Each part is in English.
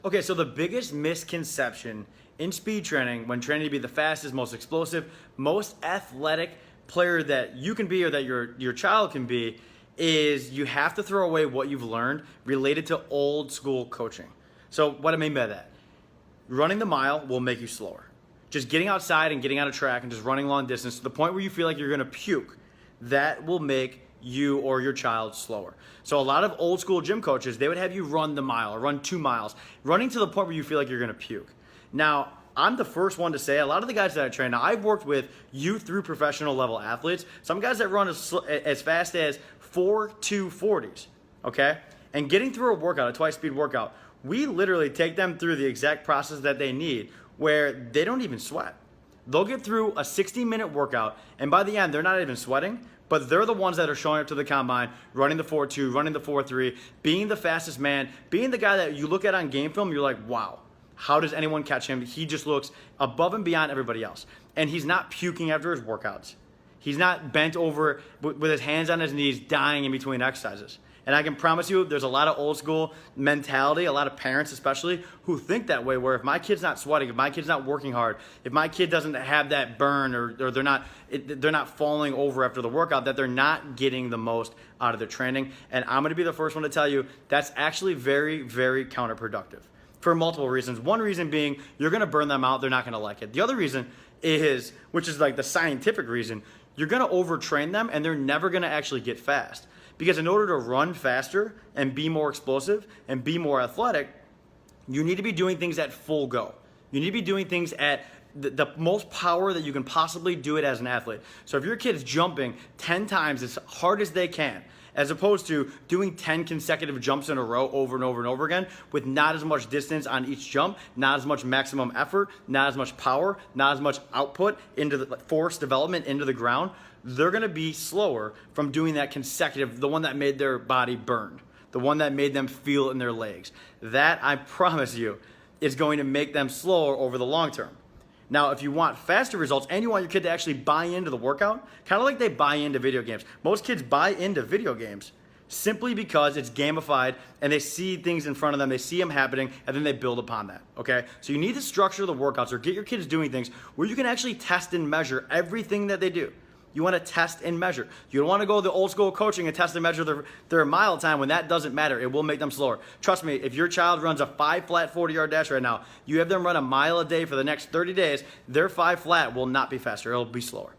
Okay, so the biggest misconception in speed training, when training to be the fastest, most explosive, most athletic player that you can be or that your child can be, is you have to throw away what you've learned related to old school coaching. So what I mean by that, running the mile will make you slower. Just getting outside and getting on a track and just running long distance to the point where you feel like you're gonna puke, that will make you or your child slower. So a lot of old school gym coaches, they would have you run the mile or run 2 miles, running to the point where you feel like you're gonna puke. Now, I'm the first one to say, a lot of the guys that I train, now I've worked with youth through professional level athletes, some guys that run as fast as 4:2:40s, okay? And getting through a workout, a twice speed workout, we literally take them through the exact process that they need where they don't even sweat. They'll get through a 60-minute workout, and by the end, they're not even sweating, but they're the ones that are showing up to the combine, running the 4.2, running the 4.3, being the fastest man, being the guy that you look at on game film, you're like, wow, how does anyone catch him? He just looks above and beyond everybody else. And he's not puking after his workouts. He's not bent over with his hands on his knees, dying in between exercises. And I can promise you, there's a lot of old school mentality, a lot of parents especially, who think that way, where if my kid's not sweating, if my kid's not working hard, if my kid doesn't have that burn or they're not falling over after the workout, that they're not getting the most out of their training. And I'm gonna be the first one to tell you, that's actually very, very counterproductive for multiple reasons. One reason being, you're gonna burn them out, they're not gonna like it. The other reason is, which is like the scientific reason, you're gonna overtrain them and they're never gonna actually get fast. Because in order to run faster and be more explosive and be more athletic, you need to be doing things at full go. You need to be doing things at the most power that you can possibly do it as an athlete. So if your kid is jumping 10 times as hard as they can, as opposed to doing 10 consecutive jumps in a row over and over and over again with not as much distance on each jump, not as much maximum effort, not as much power, not as much output into the force development into the ground, they're gonna be slower from doing that consecutive, the one that made their body burn, the one that made them feel it in their legs. That, I promise you, is going to make them slower over the long term. Now, if you want faster results and you want your kid to actually buy into the workout, kind of like they buy into video games. Most kids buy into video games simply because it's gamified and they see things in front of them, they see them happening, and then they build upon that, okay? So you need to structure the workouts or get your kids doing things where you can actually test and measure everything that they do. You want to test and measure. You don't want to go the old school coaching and test and measure their mile time when that doesn't matter. It will make them slower. Trust me, if your child runs a 5 flat 40-yard dash right now, you have them run a mile a day for the next 30 days, their 5 flat will not be faster. It'll be slower.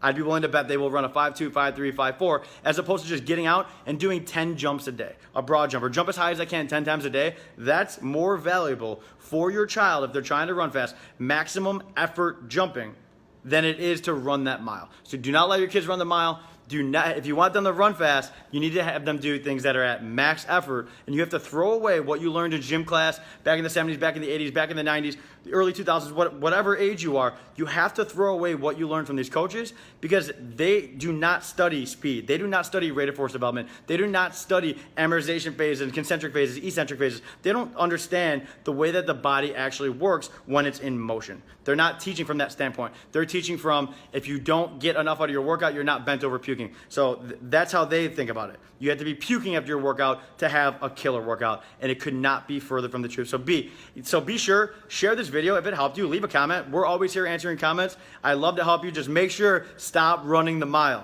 I'd be willing to bet they will run a 5.2, 5.3, 5.4, as opposed to just getting out and doing 10 jumps a day. A broad jump, or jump as high as I can 10 times a day. That's more valuable for your child if they're trying to run fast. Maximum effort jumping than it is to run that mile. So do not let your kids run the mile. Do not, if you want them to run fast, you need to have them do things that are at max effort, and you have to throw away what you learned in gym class back in the 70s, back in the 80s, back in the 90s, the early 2000s, whatever age you are. You have to throw away what you learned from these coaches because they do not study speed. They do not study rate of force development. They do not study amortization phases and concentric phases, eccentric phases. They don't understand the way that the body actually works when it's in motion. They're not teaching from that standpoint. They're teaching from, if you don't get enough out of your workout, you're not bent over puking. So that's how they think about it. You have to be puking after your workout to have a killer workout, and it could not be further from the truth. So be sure, share this video if it helped you. Leave a comment. We're always here answering comments. I love to help you. Just make sure, stop running the mile.